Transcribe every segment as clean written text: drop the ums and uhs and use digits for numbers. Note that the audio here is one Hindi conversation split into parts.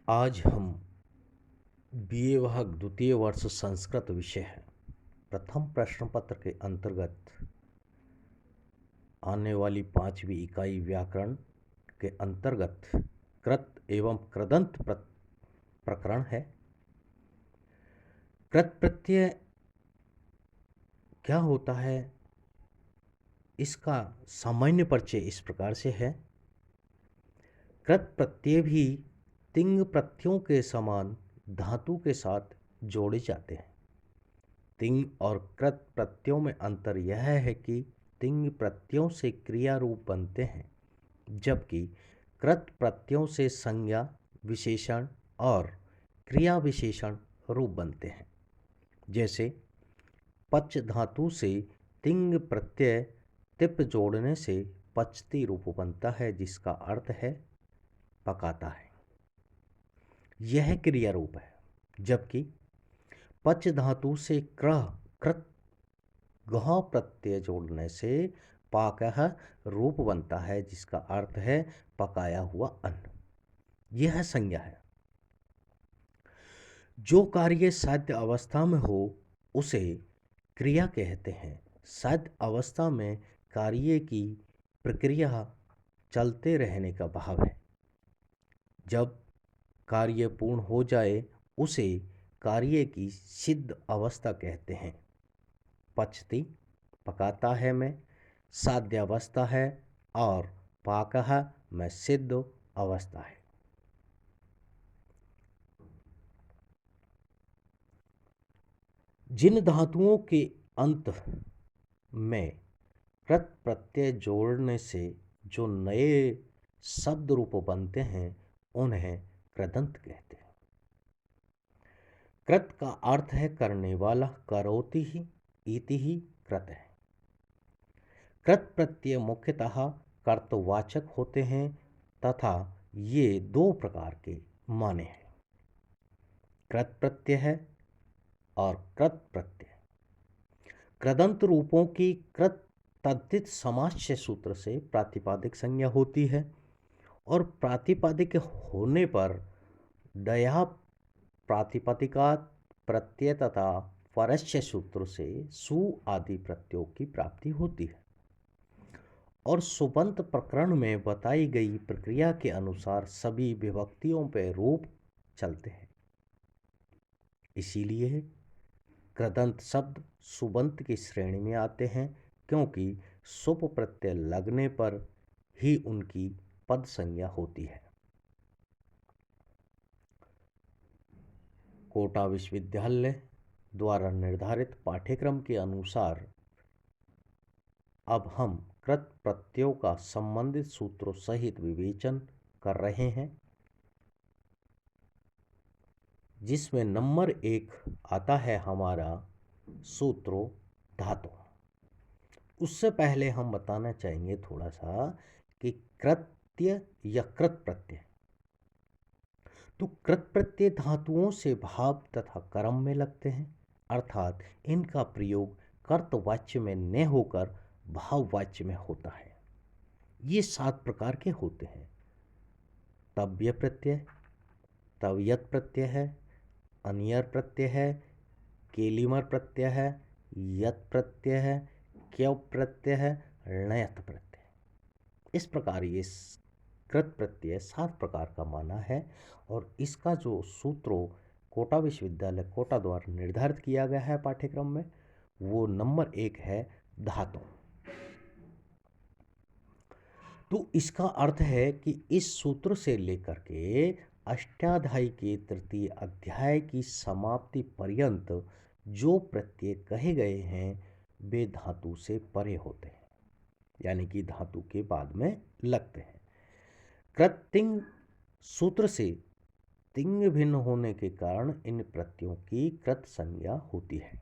आज हम बीए विभाग द्वितीय वर्ष संस्कृत विषय है प्रथम प्रश्न पत्र के अंतर्गत आने वाली 5वीं इकाई व्याकरण के अंतर्गत कृत एवं कृदंत प्रकरण है। कृत प्रत्यय क्या होता है, इसका सामान्य परिचय इस प्रकार से है। कृत प्रत्यय भी तिंग प्रत्ययों के समान धातु के साथ जोड़े जाते हैं। तिंग और कृत प्रत्ययों में अंतर यह है कि तिंग प्रत्ययों से क्रिया रूप बनते हैं, जबकि कृत प्रत्ययों से संज्ञा विशेषण और क्रिया विशेषण रूप बनते हैं। जैसे पच धातु से तिंग प्रत्यय तिप जोड़ने से पचती रूप बनता है, जिसका अर्थ है पकाता है। यह क्रिया रूप है। जबकि पच धातु से कृत गह प्रत्यय जोड़ने से पाकः रूप बनता है, जिसका अर्थ है पकाया हुआ अन्न। यह संज्ञा है। जो कार्य साध्य अवस्था में हो उसे क्रिया कहते हैं। साध्य अवस्था में कार्य की प्रक्रिया चलते रहने का भाव है। जब कार्य पूर्ण हो जाए उसे कार्य की सिद्ध अवस्था कहते हैं। पचती पकाता है में साध्य अवस्था है और पाकः में सिद्ध अवस्था है। जिन धातुओं के अंत में कृत प्रत्यय जोड़ने से जो नए शब्द रूप बनते हैं उन्हें कृदंत कहते हैं। कृत का अर्थ है करने वाला, करोति ही इति ही कृत है। कृत प्रत्यय मुख्यतः कर्तवाचक होते हैं तथा ये दो प्रकार के माने हैं, कृत प्रत्यय है और कृत प्रत्यय। कृदंत रूपों की कृत तद्धित समास्य सूत्र से प्रातिपादिक संज्ञा होती है और प्रातिपादिक होने पर दया प्रातिपदिकात प्रत्यय तथा परस्य सूत्र से सु आदि प्रत्ययों की प्राप्ति होती है और सुबंत प्रकरण में बताई गई प्रक्रिया के अनुसार सभी विभक्तियों पर रूप चलते हैं। इसीलिए कृदंत शब्द सुबंत की श्रेणी में आते हैं, क्योंकि सुप प्रत्यय लगने पर ही उनकी पद संज्ञा होती है। कोटा विश्वविद्यालय द्वारा निर्धारित पाठ्यक्रम के अनुसार अब हम कृत प्रत्ययों का संबंधित सूत्रों सहित विवेचन कर रहे हैं, जिसमें नंबर 1 आता है हमारा सूत्रों धातु। उससे पहले हम बताना चाहेंगे थोड़ा सा कि कृत्य या कृत प्रत्यय। तो कृत प्रत्यय धातुओं से भाव तथा कर्म में लगते हैं, अर्थात इनका प्रयोग कर्तवाच्य में न होकर भाववाच्य में होता है। ये 7 प्रकार के होते हैं। तव्य प्रत्यय, तव्यत प्रत्यय है, अनियर प्रत्यय है, केलिमर प्रत्यय है, यत प्रत्यय है, क्यव प्रत्यय है, णयत प्रत्यय। इस प्रकार ये कृत प्रत्यय 7 प्रकार का माना है और इसका जो सूत्रों कोटा विश्वविद्यालय कोटा द्वारा निर्धारित किया गया है पाठ्यक्रम में, वो नंबर 1 है धातु। तो इसका अर्थ है कि इस सूत्र से लेकर के अष्टाध्यायी के तृतीय अध्याय की समाप्ति पर्यंत जो प्रत्यय कहे गए हैं वे धातु से परे होते हैं, यानी कि धातु के बाद में लगते हैं। कृतिंग सूत्र से तिंग भिन्न होने के कारण इन प्रत्ययों की कृत संज्ञा होती है।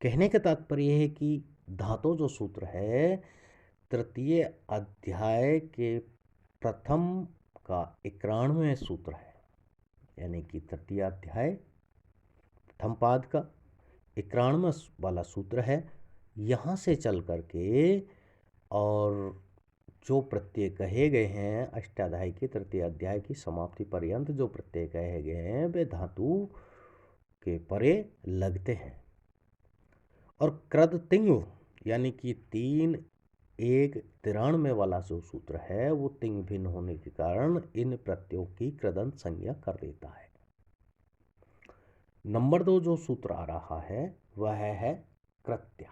कहने का तात्पर्य है कि धातु जो सूत्र है तृतीय अध्याय के प्रथम का 91वें सूत्र है, यानी कि तृतीय अध्याय प्रथम पाद का 91वां वाला सूत्र है। यहाँ से चल करके और जो प्रत्यय कहे गए हैं अष्टाध्यायी के तृतीय अध्याय की समाप्ति पर्यंत जो प्रत्यय कहे गए हैं वे धातु के परे लगते हैं। और कृदतिंग यानी कि 3 1 93 वाला जो सूत्र है वो तिंग भिन्न होने के कारण इन प्रत्ययों की कृदंत संज्ञा कर देता है। नंबर 2 जो सूत्र आ रहा है वह है कृत्य।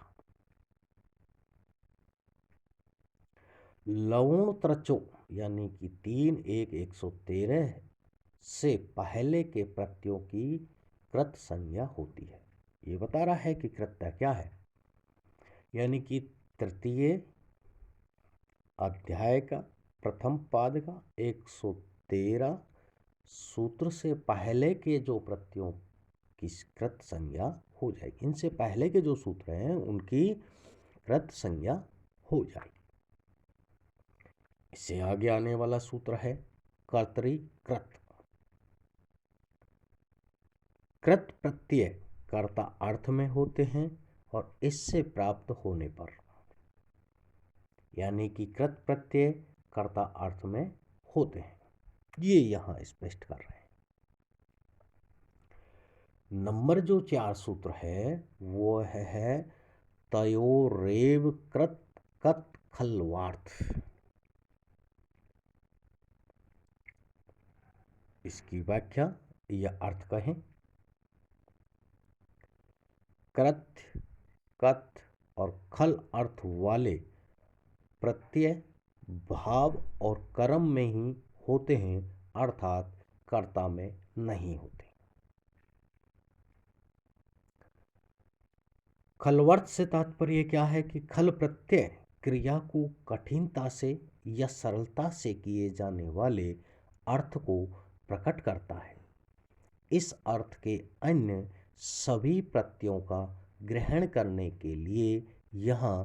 लवण त्रचो यानी कि 3 1 113 से पहले के प्रत्ययों की कृत संज्ञा होती है। ये बता रहा है कि कृत्य क्या है, यानी कि तृतीय अध्याय का प्रथम पाद का 113 सूत्र से पहले के जो प्रत्ययों की कृत संज्ञा हो जाएगी। इनसे पहले के जो सूत्र हैं उनकी कृत संज्ञा हो जाएगी। इससे आगे आने वाला सूत्र है कर्तरी कृत। कृत प्रत्यय कर्ता अर्थ में होते हैं और इससे प्राप्त होने पर, यानी कि कृत प्रत्यय कर्ता अर्थ में होते हैं, ये यहां स्पष्ट कर रहे हैं। नंबर जो 4 सूत्र है वो है तयोरेव कृत कत खल्वार्थ। इसकी व्याख्या या अर्थ कहें, कृत कत और खल अर्थ वाले प्रत्यय भाव और कर्म में ही होते हैं, अर्थात कर्ता में नहीं होते। खलवर्त से तात्पर्य क्या है कि खल प्रत्यय क्रिया को कठिनता से या सरलता से किए जाने वाले अर्थ को प्रकट करता है। इस अर्थ के अन्य सभी प्रत्ययों का ग्रहण करने के लिए यहाँ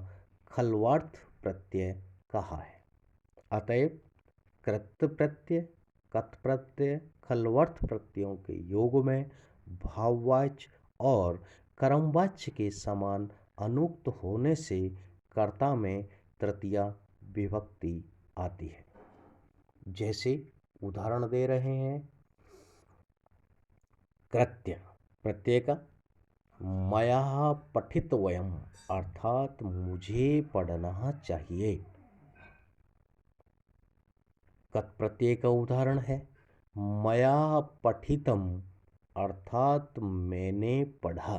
खलवार्थ प्रत्यय कहा है। अतएव कृत प्रत्यय कत प्रत्यय खलवर्थ प्रत्ययों के योग में भाववाच्य और कर्मवाच्य के समान अनुक्त होने से कर्ता में तृतीया विभक्ति आती है। जैसे उदाहरण दे रहे हैं, कृत्य प्रत्यय का मया पठितव्यम् अर्थात मुझे पढ़ना चाहिए। कत प्रत्यय का उदाहरण है मया पठितम अर्थात मैंने पढ़ा।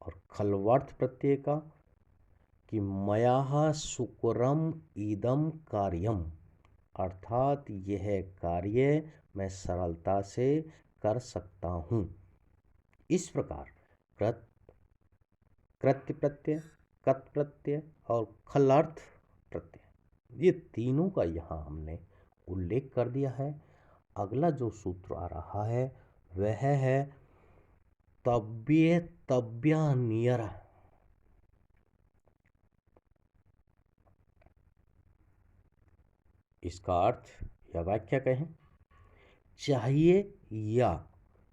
और खलवर्थ प्रत्यय का कि मया सुकरम इदम कार्यम अर्थात यह कार्य मैं सरलता से कर सकता हूँ। इस प्रकार कृत्य प्रत्यय कत प्रत्यय और खलार्थ प्रत्यय ये तीनों का यहाँ हमने उल्लेख कर दिया है। अगला जो सूत्र आ रहा है वह है तव्य तव्यानियर। इसका अर्थ या व्याख्या कहें, चाहिए या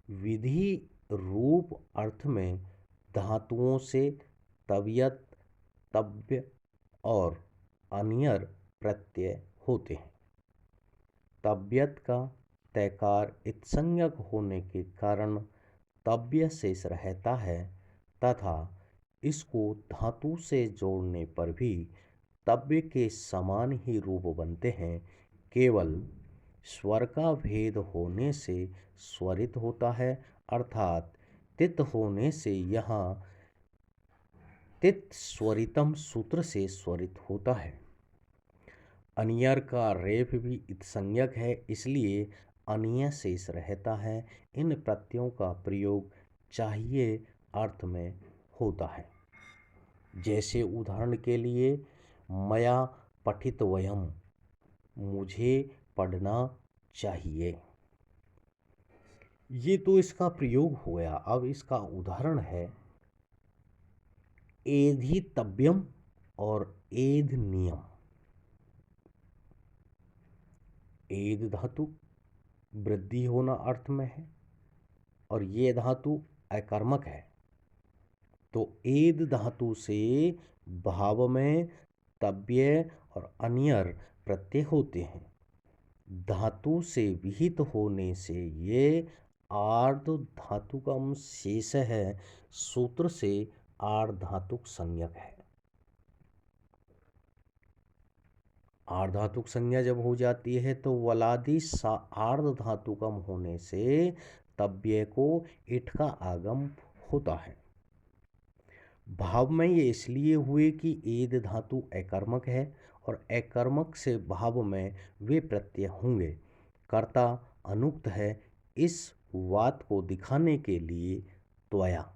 विधि रूप अर्थ में धातुओं से तबियत तव्य और अनियर प्रत्यय होते हैं। तबियत का तैकार इत्संज्ञक होने के कारण तव्य शेष रहता है तथा इसको धातु से जोड़ने पर भी तव्य के समान ही रूप बनते हैं, केवल स्वर का भेद होने से स्वरित होता है, अर्थात तित होने से यहाँ तित स्वरितम सूत्र से स्वरित होता है। अनियर का रेफ भी इत्संज्ञक है, इसलिए अनिय शेष रहता है। इन प्रत्ययों का प्रयोग चाहिए अर्थ में होता है। जैसे उदाहरण के लिए मया पठितव्यम् मुझे पढ़ना चाहिए, ये तो इसका प्रयोग हो गया। अब इसका उदाहरण है एधितव्यम और एधनियम। एध धातु वृद्धि होना अर्थ में है और ये धातु अकर्मक है, तो एद धातु से भाव में तव्य और अन्यर प्रत्यय होते हैं। धातु से विहित होने से ये आर्ध धातुकम शेष है, सूत्र से आर्ध धातुक संज्ञक है। आर्ध धातुक संज्ञा जब हो जाती है तो वलादि आर्ध धातुकम होने से तव्य को इठ का आगम होता है। भाव में ये इसलिए हुए कि एद धातु अकर्मक है और अकर्मक से भाव में वे प्रत्यय होंगे। कर्ता अनुक्त है, इस बात को दिखाने के लिए त्वया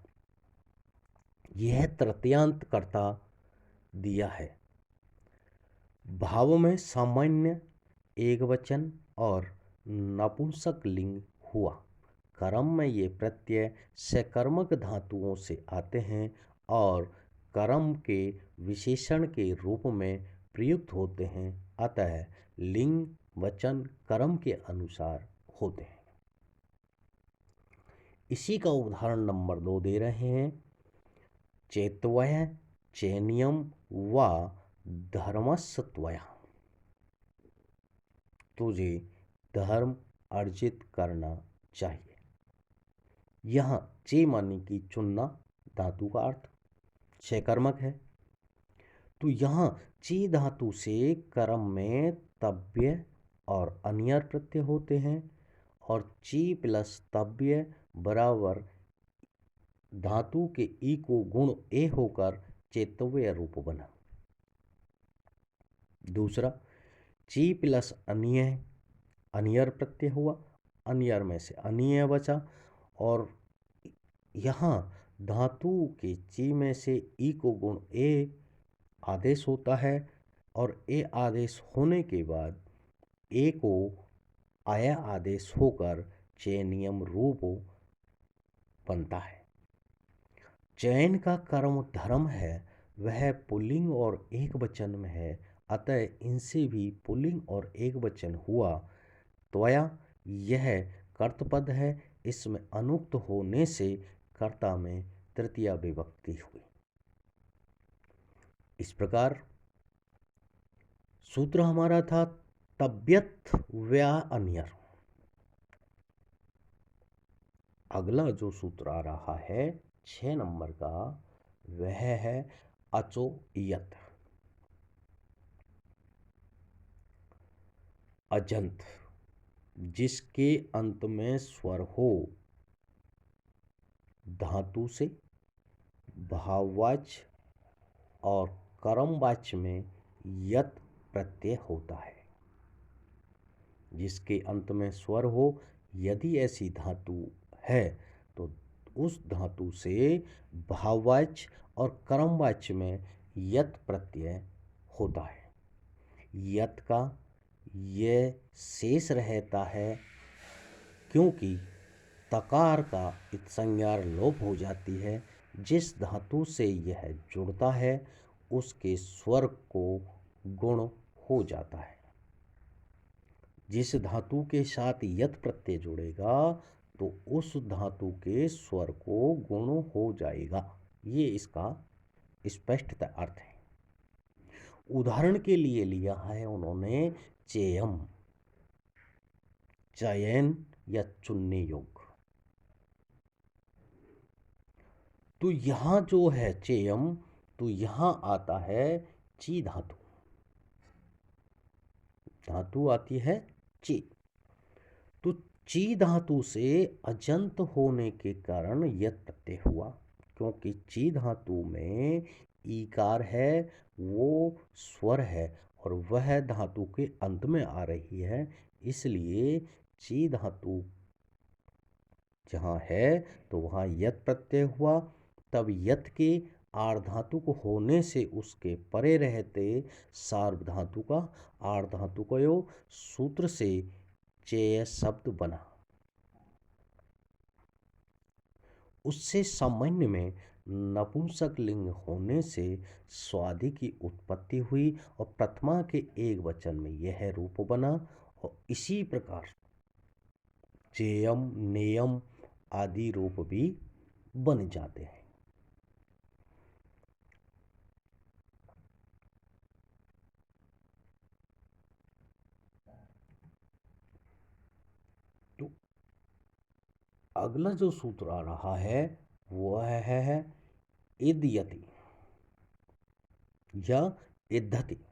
यह तृतीयांत कर्ता दिया है। भाव में सामान्य एकवचन और नपुंसक लिंग हुआ। कर्म में ये प्रत्यय सकर्मक धातुओं से आते हैं और कर्म के विशेषण के रूप में प्रयुक्त होते हैं, अतः लिंग वचन कर्म के अनुसार होते हैं। इसी का उदाहरण नंबर 2 दे रहे हैं। चेत्वय चैनियम व धर्मस्त्वया, तुझे धर्म अर्जित करना चाहिए। यहाँ चे माने की चुनना धातु का अर्थ सकर्मक है। तो यहाँ ची धातु से कर्म में तव्य और अन्यर प्रत्यय होते हैं और ची प्लस तव्य बराबर धातु के ई को गुण ए होकर चेतव्य रूप बना। दूसरा ची प्लस अन्य, अन्यर प्रत्यय हुआ, अन्यर में से अन्य बचा और यहाँ धातु के ची में से ई को गुण ए आदेश होता है और ए आदेश होने के बाद ए को आया आदेश होकर चयनियम रूप बनता है। चयन का कर्म धर्म है, वह पुल्लिंग और एक वचन में है, अतः इनसे भी पुल्लिंग और एक वचन हुआ। त्वया यह कर्तपद है, इसमें अनुक्त होने से कर्ता में तृतीया विभक्ति हुई। इस प्रकार सूत्र हमारा था तव्यत् व्या अन्यर। अगला जो सूत्र आ रहा है 6 नंबर का, वह है अचो यत। अजंत जिसके अंत में स्वर हो, धातु से भाववाच्य और कर्मवाच्य में यत प्रत्यय होता है। जिसके अंत में स्वर हो, यदि ऐसी धातु है तो उस धातु से भाववाच्य और कर्मवाच्य में यत प्रत्यय होता है। यत का यह शेष रहता है क्योंकि तकार का इत्संज्ञा लोप हो जाती है। जिस धातु से यह जुड़ता है उसके स्वर को गुण हो जाता है। जिस धातु के साथ यत प्रत्यय जुड़ेगा तो उस धातु के स्वर को गुण हो जाएगा। ये इसका स्पष्ट अर्थ है। उदाहरण के लिए लिया है उन्होंने चेयम, चयन या चुनने योग्य। तो यहां जो है चेयम, तो यहां आता है ची धातु, धातु आती है ची। तो ची धातु से अजंत होने के कारण यत प्रत्यय हुआ, क्योंकि ची धातु में ईकार है, वो स्वर है और वह धातु के अंत में आ रही है, इसलिए ची धातु जहाँ है तो वहाँ यत प्रत्यय हुआ। तब यत के आर्धातुक होने से उसके परे रहते सार्वधातु का आर्धातुकयो सूत्र से चेय शब्द बना। उससे सामान्य में नपुंसक लिंग होने से स्वादि की उत्पत्ति हुई और प्रथमा के एक वचन में यह रूप बना और इसी प्रकार चेयम नेयम आदि रूप भी बन जाते हैं। अगला जो सूत्र आ रहा है वह है इदयति या इद्धति।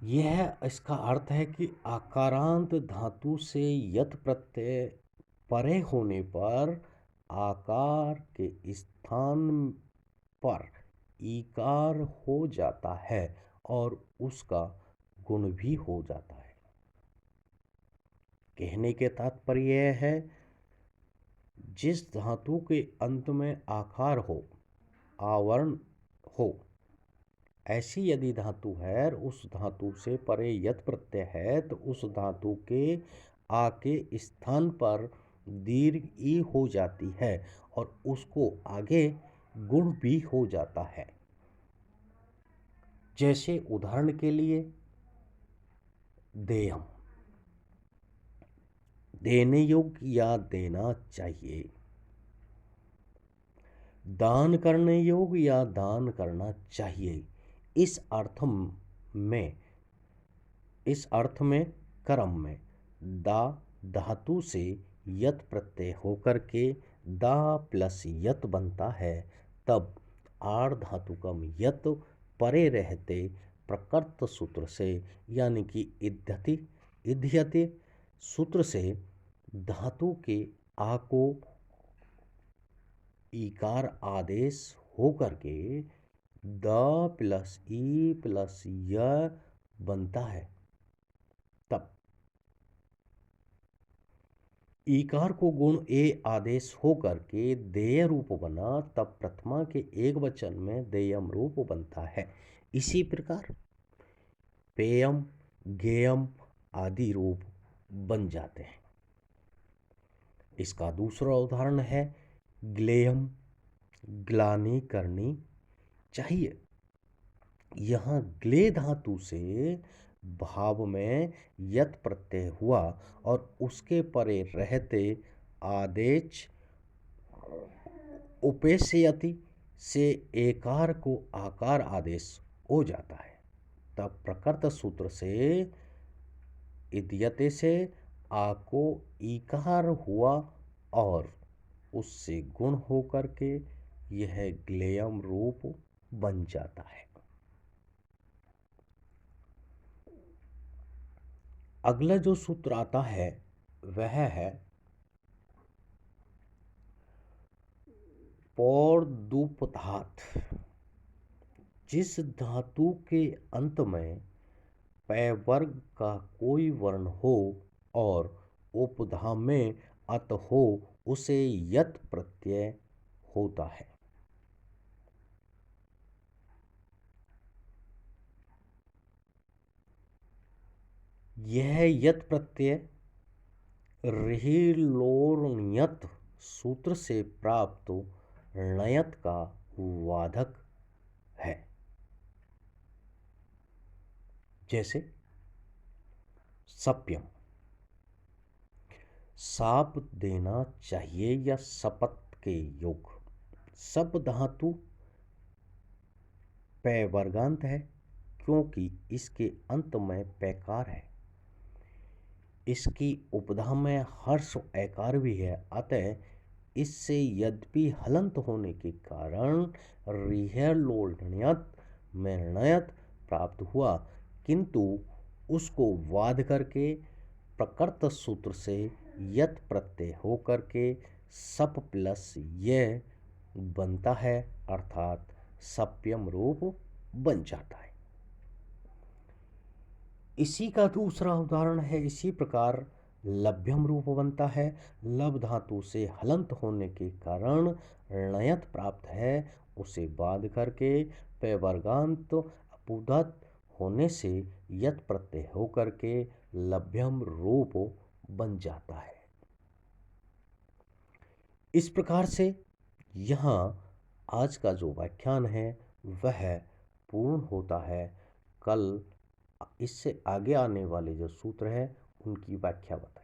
यह इसका अर्थ है कि आकारांत धातु से यत प्रत्यय परे होने पर आकार के स्थान पर ईकार हो जाता है और उसका गुण भी हो जाता है। कहने के तात्पर्य यह है, जिस धातु के अंत में आकार हो, आवरण हो, ऐसी यदि धातु है और उस धातु से परे यत प्रत्यय है तो उस धातु के आ के स्थान पर दीर्घ ई हो जाती है और उसको आगे गुण भी हो जाता है। जैसे उदाहरण के लिए देयम, देने योग्य या देना चाहिए, दान करने योग्य या दान करना चाहिए। इस अर्थ में कर्म में दा धातु से यत प्रत्यय होकर के दा प्लस यत बनता है, तब आड़ धातु का यत परे रहते प्रकृत सूत्र से यानी कि इध्यति सूत्र से धातु के आ को ईकार आदेश होकर के द प्लस ई प्लस य बनता है। तब ईकार को गुण ए आदेश होकर के देय रूप बना, तब प्रथमा के एक वचन में देयम रूप बनता है। इसी प्रकार पेयम गेयम आदि रूप बन जाते हैं। इसका दूसरा उदाहरण है ग्लेयम, ग्लानि करनी चाहिए। यहाँ ग्ले धातु से भाव में यत प्रत्यय हुआ और उसके परे रहते आदेश उपेस्यति से एकार को आकार आदेश हो जाता है। तब प्रकृत सूत्र से इद्यते से आ को ईकार हुआ और उससे गुण होकर के यह ग्लेयम रूप बन जाता है। अगला जो सूत्र आता है वह है पौर्दुपधात। जिस धातु के अंत में पै वर्ग का कोई वर्ण हो और उपधा में अत हो उसे यत प्रत्यय होता है। यह यत प्रत्यय ऋलोर्ण्यत सूत्र से प्राप्त णयत का वाधक है। जैसे सप्यम, साप देना चाहिए या शपथ के योग। सप धातु पै वर्गांत है क्योंकि इसके अंत में पैकार है। इसकी उपधा में हर्ष ऐकार भी है, अतः इससे यद्यपि हलंत होने के कारण ऋलोर्ण्यत में णयत प्राप्त हुआ, किंतु उसको वाध करके प्रकृत सूत्र से यत प्रत्यय होकर के सप प्लस ये बनता है, अर्थात सप्यम रूप बन जाता है। इसी का दूसरा उदाहरण है, इसी प्रकार लभ्यम रूप बनता है। लब धातु से हलंत होने के कारण णयत प्राप्त है, उसे बाध करके पे वर्गांत अपुदत होने से यत प्रत्यय होकर के लभ्यम रूप बन जाता है। इस प्रकार से यहाँ आज का जो व्याख्यान है वह पूर्ण होता है। कल इससे आगे आने वाले जो सूत्र है उनकी व्याख्या बता